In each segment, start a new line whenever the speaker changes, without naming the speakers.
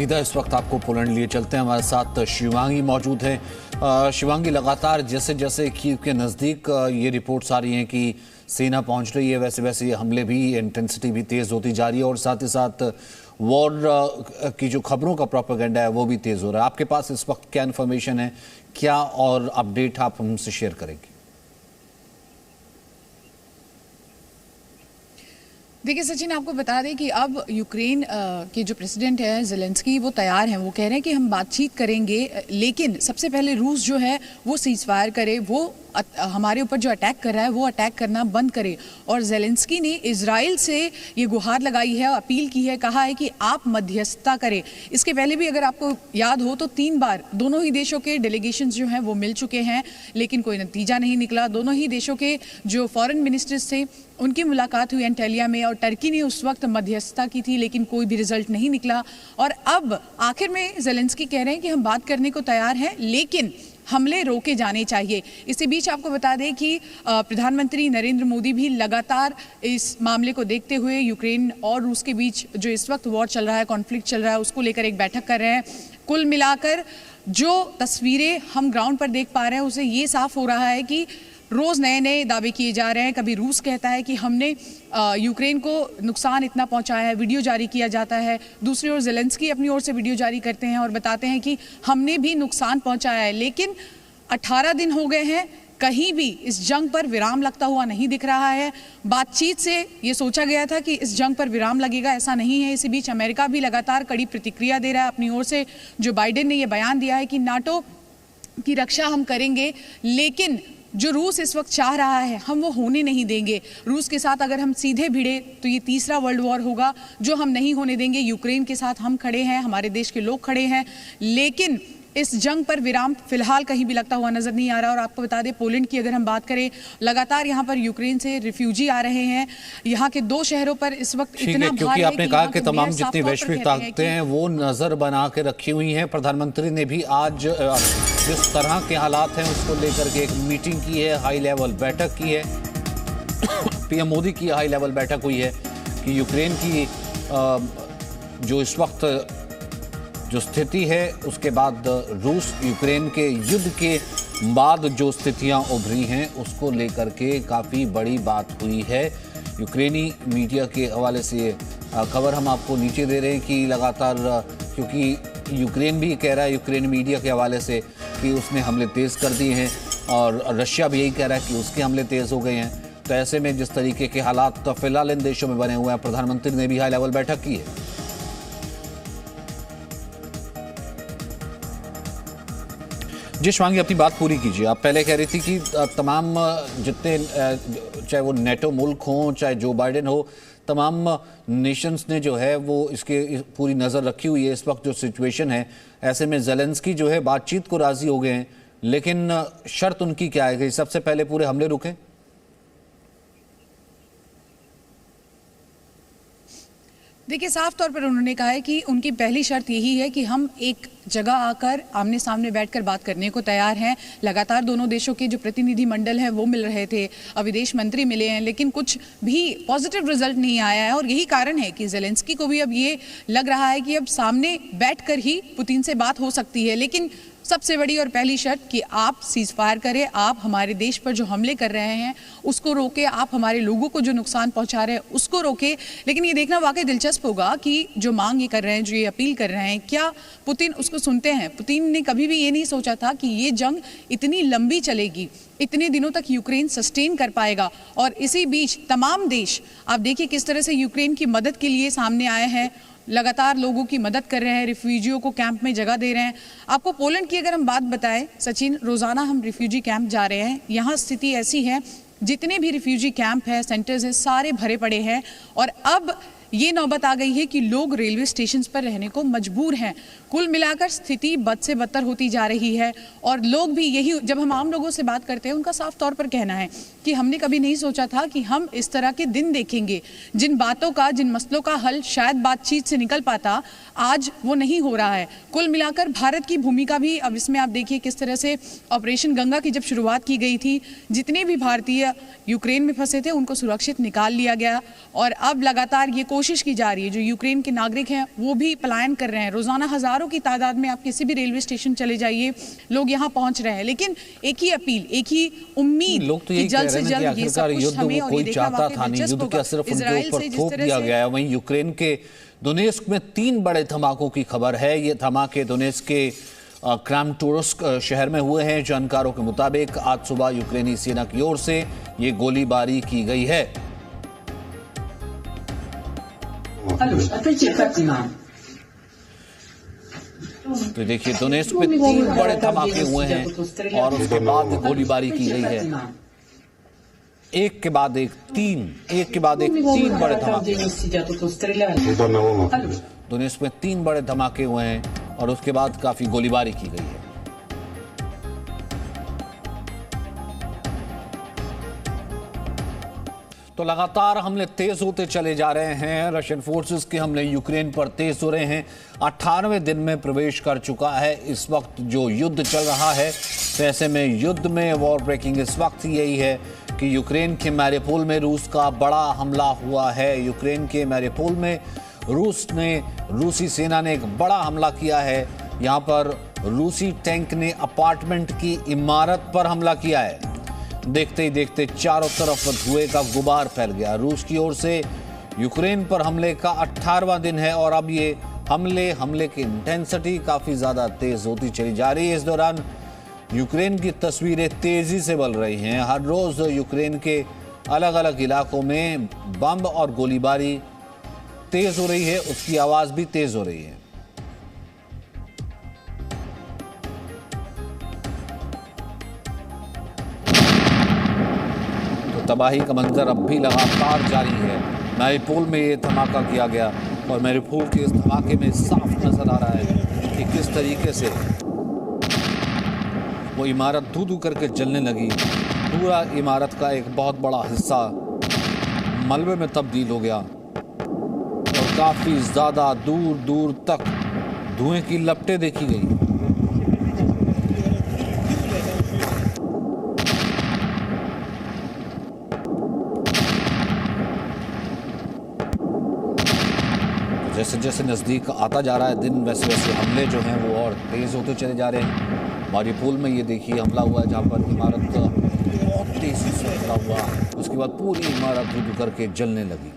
सीधा इस वक्त आपको पोलैंड लिए चलते हैं। हमारे साथ शिवांगी मौजूद हैं। शिवांगी, लगातार जैसे जैसे कीव के नज़दीक ये रिपोर्ट्स आ रही हैं कि सेना पहुंच रही है, वैसे वैसे ये हमले भी, इंटेंसिटी भी तेज़ होती जा रही है और साथ ही साथ वॉर की जो खबरों का प्रोपेगेंडा है वो भी तेज़ हो रहा है। आपके पास इस वक्त क्या इन्फॉर्मेशन है, क्या और अपडेट आप हमसे शेयर करेंगे?
देखिए सचिन, आपको बता दें कि अब यूक्रेन के जो प्रेसिडेंट है ज़ेलेंस्की, वो तैयार हैं। वो कह रहे हैं कि हम बातचीत करेंगे, लेकिन सबसे पहले रूस जो है वो सीज़फायर करे, वो हमारे ऊपर जो अटैक कर रहा है वो अटैक करना बंद करे। और ज़ेलेंस्की ने इजराइल से ये गुहार लगाई है, अपील की है, कहा है कि आप मध्यस्थता करें। इसके पहले भी अगर आपको याद हो तो 3 बार दोनों ही देशों के डेलीगेशंस जो हैं वो मिल चुके हैं, लेकिन कोई नतीजा नहीं निकला। दोनों ही देशों के जो फॉरेन मिनिस्टर्स थे उनकी मुलाकात हुई एंटालिया में और टर्की ने उस वक्त मध्यस्थता की थी, लेकिन कोई भी रिजल्ट नहीं निकला। और अब आखिर में ज़ेलेंस्की कह रहे हैं कि हम बात करने को तैयार हैं, लेकिन हमले रोके जाने चाहिए। इसी बीच आपको बता दें कि प्रधानमंत्री नरेंद्र मोदी भी लगातार इस मामले को देखते हुए यूक्रेन और रूस के बीच जो इस वक्त वॉर चल रहा है, कॉन्फ्लिक्ट चल रहा है, उसको लेकर एक बैठक कर रहे हैं। कुल मिलाकर जो तस्वीरें हम ग्राउंड पर देख पा रहे हैं उससे ये साफ हो रहा है कि रोज़ नए नए दावे किए जा रहे हैं। कभी रूस कहता है कि हमने यूक्रेन को नुकसान इतना पहुंचाया है, वीडियो जारी किया जाता है। दूसरी ओर ज़ेलेंस्की अपनी ओर से वीडियो जारी करते हैं और बताते हैं कि हमने भी नुकसान पहुंचाया है। लेकिन 18 दिन हो गए हैं, कहीं भी इस जंग पर विराम लगता हुआ नहीं दिख रहा है। बातचीत से ये सोचा गया था कि इस जंग पर विराम लगेगा, ऐसा नहीं है। इसी बीच अमेरिका भी लगातार कड़ी प्रतिक्रिया दे रहा है अपनी ओर से। जो बाइडेन ने यह बयान दिया है कि नाटो की रक्षा हम करेंगे, लेकिन जो रूस इस वक्त चाह रहा है हम वो होने नहीं देंगे। रूस के साथ अगर हम सीधे भिड़े तो ये तीसरा वर्ल्ड वॉर होगा, जो हम नहीं होने देंगे। यूक्रेन के साथ हम खड़े हैं, हमारे देश के लोग खड़े हैं, लेकिन इस जंग पर विराम फिलहाल कहीं भी लगता हुआ नजर नहीं आ रहा। और आपको बता दें, पोलैंड की अगर हम बात करें, लगातार यहाँ पर यूक्रेन से रिफ्यूजी आ रहे हैं। यहाँ के 2 शहरों पर इस वक्त इतना भार है,
क्योंकि आपने कहा कि तमाम जितनी वैश्विक ताकतें हैं वो नजर बना के रखी हुई हैं। प्रधानमंत्री ने भी आज जिस तरह के हालात हैं उसको लेकर के एक मीटिंग की है, हाई लेवल बैठक की है। पीएम मोदी की हाई लेवल बैठक हुई है कि यूक्रेन की जो इस वक्त जो स्थिति है, उसके बाद रूस यूक्रेन के युद्ध के बाद जो स्थितियां उभरी हैं उसको लेकर के काफ़ी बड़ी बात हुई है। यूक्रेनी मीडिया के हवाले से ये खबर हम आपको नीचे दे रहे हैं कि लगातार, क्योंकि यूक्रेन भी कह रहा है यूक्रेनी मीडिया के हवाले से कि उसने हमले तेज़ कर दिए हैं और रशिया भी यही कह रहा है कि उसके हमले तेज़ हो गए हैं। तो ऐसे में जिस तरीके के हालात तो फिलहाल इन देशों में बने हुए हैं, प्रधानमंत्री ने भी हाई लेवल बैठक की है। जी शिवांगी, अपनी बात पूरी कीजिए। आप पहले कह रही थी कि तमाम जितने, चाहे वो नेटो मुल्क हों, चाहे जो बाइडेन हो, तमाम नेशंस ने जो है वो इसके पूरी नज़र रखी हुई है। इस वक्त जो सिचुएशन है, ऐसे में ज़ेलेंस्की जो है बातचीत को राज़ी हो गए हैं, लेकिन शर्त उनकी क्या है कि सबसे पहले पूरे हमले रुकें?
देखिए, साफ तौर पर उन्होंने कहा है कि उनकी पहली शर्त यही है कि हम एक जगह आकर आमने सामने बैठकर बात करने को तैयार हैं। लगातार दोनों देशों के जो प्रतिनिधि मंडल हैं वो मिल रहे थे, विदेश मंत्री मिले हैं, लेकिन कुछ भी पॉजिटिव रिजल्ट नहीं आया है। और यही कारण है कि ज़ेलेंस्की को भी अब ये लग रहा है कि अब सामने बैठकर ही पुतिन से बात हो सकती है। लेकिन सबसे बड़ी और पहली शर्त कि आप सीज़फायर करें, आप हमारे देश पर जो हमले कर रहे हैं उसको रोके, आप हमारे लोगों को जो नुकसान पहुंचा रहे हैं उसको रोके। लेकिन ये देखना वाकई दिलचस्प होगा कि जो मांग ये कर रहे हैं, जो ये अपील कर रहे हैं, क्या पुतिन उसको सुनते हैं? पुतिन ने कभी भी ये नहीं सोचा था कि ये जंग इतनी लंबी चलेगी, इतने दिनों तक यूक्रेन सस्टेन कर पाएगा। और इसी बीच तमाम देश, आप देखिए किस तरह से यूक्रेन की मदद के लिए सामने आए हैं, लगातार लोगों की मदद कर रहे हैं, रिफ्यूजियों को कैंप में जगह दे रहे हैं। आपको पोलैंड की अगर हम बात बताएं सचिन, रोज़ाना हम रिफ्यूजी कैंप जा रहे हैं। यहाँ स्थिति ऐसी है, जितने भी रिफ्यूजी कैंप हैं, सेंटर्स हैं, सारे भरे पड़े हैं। और अब ये नौबत आ गई है कि लोग रेलवे स्टेशन पर रहने को मजबूर हैं। कुल मिलाकर स्थिति बद से बदतर होती जा रही है। और लोग भी यही, जब हम आम लोगों से बात करते हैं, उनका साफ तौर पर कहना है कि हमने कभी नहीं सोचा था कि हम इस तरह के दिन देखेंगे। जिन बातों का, जिन मसलों का हल शायद बातचीत से निकल पाता, आज वो नहीं हो रहा है। कुल मिलाकर भारत की भूमिका भी, अब इसमें आप देखिए किस तरह से ऑपरेशन गंगा की जब शुरुआत की गई थी, जितने भी भारतीय यूक्रेन में फंसे थे उनको सुरक्षित निकाल लिया गया। और अब लगातार ये कोशिश की जा रही है। जो यूक्रेन के नागरिक हैं वो भी पलायन कर रहे हैं, रोजाना हजारों की तादाद में आप किसी भी रेलवे स्टेशन चले जाइए, लोग यहाँ पहुंच रहे हैं। लेकिन एक ही अपील, एक ही उम्मीद
लोग तो यही कह रहे हैं कि आखिरकार युद्ध वो कोई चाहता था नहीं, युद्ध क्या सिर्फ उनके ऊपर थोप दिया गया है। वहीं यूक्रेन के दोनेस्क में 3 बड़े धमाकों की खबर है। ये धमाके दोनेस्क के क्रामाटोर्स्क शहर में हुए हैं। जानकारों के मुताबिक आज सुबह यूक्रेनी सेना की ओर से ये गोलीबारी की गई है। तो देखिए दोनेस्क में 3 बड़े धमाके हुए हैं और उसके बाद गोलीबारी की गई है। एक के बाद एक 3 बड़े धमाके। दोनेस्क में 3 बड़े धमाके हुए हैं और उसके बाद काफी गोलीबारी की गई है। तो लगातार हमले तेज होते चले जा रहे हैं। रशियन फोर्सेस के हमले यूक्रेन पर तेज हो रहे हैं। 18वें दिन में प्रवेश कर चुका है इस वक्त जो युद्ध चल रहा है। तो ऐसे में युद्ध में वॉर ब्रेकिंग इस वक्त यही है कि यूक्रेन के मैरियोपोल में रूस का बड़ा हमला हुआ है। यूक्रेन के मैरियोपोल में रूसी सेना ने एक बड़ा हमला किया है। यहाँ पर रूसी टैंक ने अपार्टमेंट की इमारत पर हमला किया है। देखते ही देखते चारों तरफ धुएं का गुबार फैल गया। रूस की ओर से यूक्रेन पर हमले का 18वां दिन है और अब ये हमले की इंटेंसिटी काफी ज्यादा तेज होती चली जा रही है। इस दौरान यूक्रेन की तस्वीरें तेजी से बदल रही हैं। हर रोज यूक्रेन के अलग अलग इलाकों में बम और गोलीबारी तेज हो रही है, उसकी आवाज भी तेज हो रही है। तो तबाही का मंजर अब भी लगातार जारी है। मैरियोपोल में ये धमाका किया गया और मैरियोपोल के इस धमाके में साफ नजर आ रहा है कि किस तरीके से वो इमारत धू धू करके जलने लगी। पूरा इमारत का एक बहुत बड़ा हिस्सा मलबे में तब्दील हो गया और काफी ज्यादा दूर दूर तक धुएं की लपटें देखी गई। जैसे जैसे नजदीक आता जा रहा है दिन, वैसे वैसे हमले जो हैं वो और तेज होते चले जा रहे हैं। मैरियोपोल में ये देखिए हमला हुआ है जहाँ पर इमारत बहुत तेजी से हमला हुआ, उसके बाद पूरी इमारत धू धू करके जलने लगी।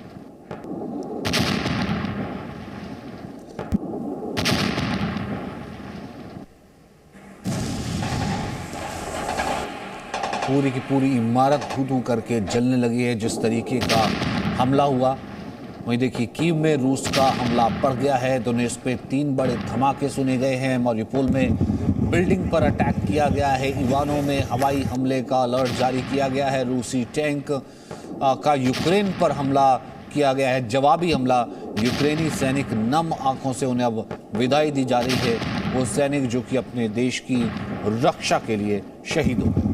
पूरी की पूरी इमारत धू धू करके जलने लगी है जिस तरीके का हमला हुआ। वहीं देखिए कीव में रूस का हमला बढ़ गया है। दोनेस्क पे 3 बड़े धमाके सुने गए हैं। मैरियोपोल में बिल्डिंग पर अटैक किया गया है। इवानो में हवाई हमले का अलर्ट जारी किया गया है। रूसी टैंक का यूक्रेन पर हमला किया गया है, जवाबी हमला। यूक्रेनी सैनिक नम आंखों से उन्हें अब विदाई दी जा रही है, वो सैनिक जो कि अपने देश की रक्षा के लिए शहीद हो गए।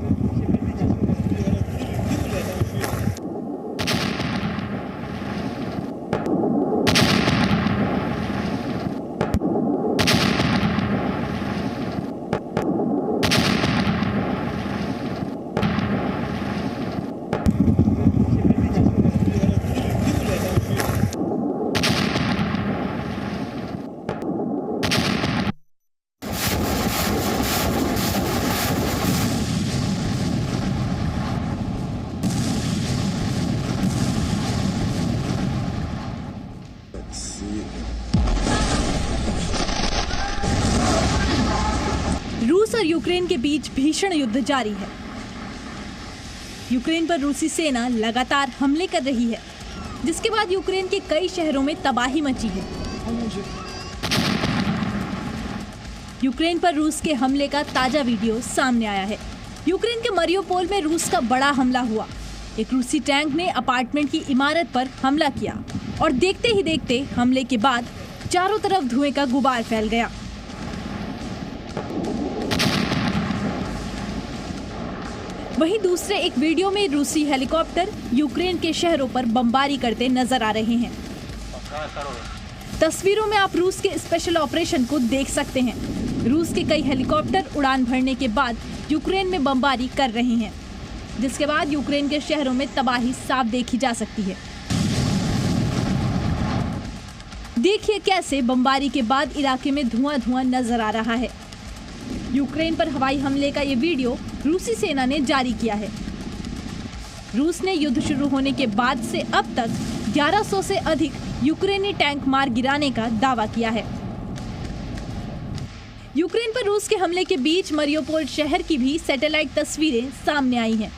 रूस और यूक्रेन के बीच भीषण युद्ध जारी है। यूक्रेन पर रूसी सेना लगातार हमले कर रही है, जिसके बाद यूक्रेन के कई शहरों में तबाही मची है। यूक्रेन पर रूस के हमले का ताजा वीडियो सामने आया है। यूक्रेन के मैरियोपोल में रूस का बड़ा हमला हुआ। एक रूसी टैंक ने अपार्टमेंट की इमारत पर हमला किया और देखते ही देखते हमले के बाद चारों तरफ धुएं का गुबार फैल गया। वहीं दूसरे एक वीडियो में रूसी हेलीकॉप्टर यूक्रेन के शहरों पर बमबारी करते नजर आ रहे हैं। तस्वीरों में आप रूस के स्पेशल ऑपरेशन को देख सकते हैं। रूस के कई हेलीकॉप्टर उड़ान भरने के बाद यूक्रेन में बमबारी कर रहे हैं, जिसके बाद यूक्रेन के शहरों में तबाही साफ देखी जा सकती है। देखिए कैसे बमबारी के बाद इलाके में धुआं नजर आ रहा है। यूक्रेन पर हवाई हमले का ये वीडियो रूसी सेना ने जारी किया है। रूस ने युद्ध शुरू होने के बाद से अब तक 1100 से अधिक यूक्रेनी टैंक मार गिराने का दावा किया है। यूक्रेन पर रूस के हमले के बीच मरियोपोल शहर की भी सैटेलाइट तस्वीरें सामने आई हैं।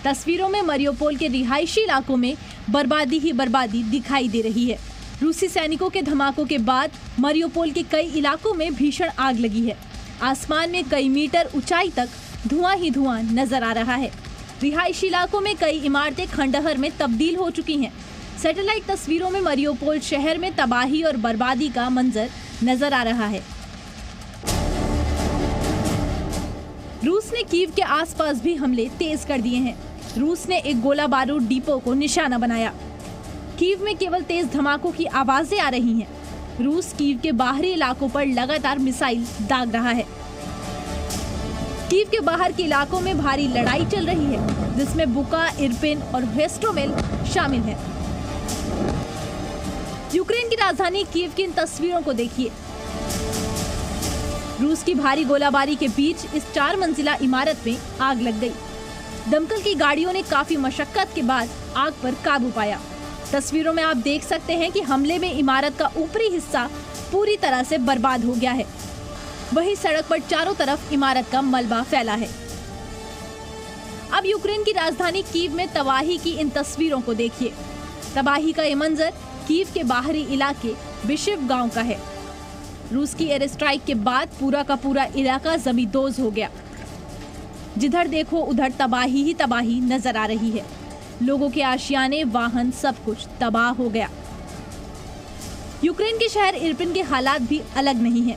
तस्वीरों में मरियोपोल के रिहायशी इलाकों में बर्बादी ही बर्बादी दिखाई दे रही है। रूसी सैनिकों के धमाकों के बाद मरियोपोल के कई इलाकों में भीषण आग लगी है। आसमान में कई मीटर ऊंचाई तक धुआं ही धुआं नजर आ रहा है। रिहायशी इलाकों में कई इमारतें खंडहर में तब्दील हो चुकी हैं। सैटेलाइट तस्वीरों में मरियोपोल शहर में तबाही और बर्बादी का मंजर नजर आ रहा है। रूस ने कीव के आसपास भी हमले तेज कर दिए हैं। रूस ने एक गोला बारूद डिपो को निशाना बनाया। कीव में केवल तेज धमाकों की आवाजें आ रही हैं। रूस कीव के बाहरी इलाकों पर लगातार मिसाइल दाग रहा है। कीव के बाहर के इलाकों में भारी लड़ाई चल रही है, जिसमें बुका, इरपिन और हेस्टोमेल शामिल है। यूक्रेन की राजधानी कीव की इन तस्वीरों को देखिए। रूस की भारी गोलाबारी के बीच इस 4 मंजिला इमारत में आग लग गई। दमकल की गाड़ियों ने काफी मशक्कत के बाद आग पर काबू पाया। तस्वीरों में आप देख सकते हैं कि हमले में इमारत का ऊपरी हिस्सा पूरी तरह से बर्बाद हो गया है। वहीं सड़क पर चारों तरफ इमारत का मलबा फैला है। अब यूक्रेन की राजधानी कीव में तबाही की इन तस्वीरों को देखिए। तबाही का ये मंजर कीव के बाहरी इलाके बिशिव गांव का है। रूस की एयर स्ट्राइक के बाद पूरा का पूरा इलाका जमींदोज हो गया। जिधर देखो उधर तबाही ही तबाही नजर आ रही है। लोगों के आशियाने, वाहन, सब कुछ तबाह हो गया। यूक्रेन के शहर इरपिन के हालात भी अलग नहीं है।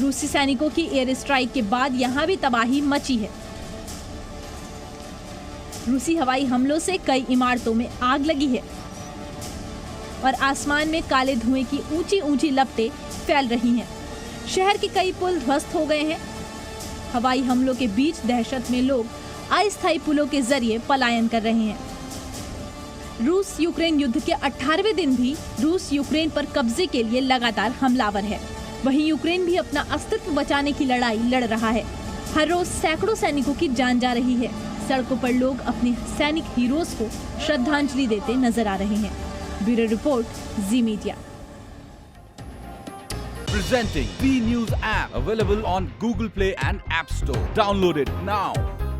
रूसी सैनिकों की एयर स्ट्राइक के बाद यहाँ भी तबाही मची है। रूसी हवाई हमलों से कई इमारतों में आग लगी है और आसमान में काले धुएं की ऊंची ऊंची लपटें फैल रही हैं। शहर के कई पुल ध्वस्त हो गए हैं। हवाई हमलों के बीच दहशत में लोग अस्थायी पुलों के जरिए पलायन कर रहे हैं। रूस यूक्रेन युद्ध के 18वें दिन भी रूस यूक्रेन पर कब्जे के लिए लगातार हमलावर है। वहीं यूक्रेन भी अपना अस्तित्व बचाने की लड़ाई लड़ रहा है। हर रोज सैकड़ों सैनिकों की जान जा रही है। सड़कों पर लोग अपने सैनिक हीरोज को श्रद्धांजलि देते नजर आ रहे हैं। Bureau report, ji media.
Presenting B News app, available on Google Play and App Store. Download it now.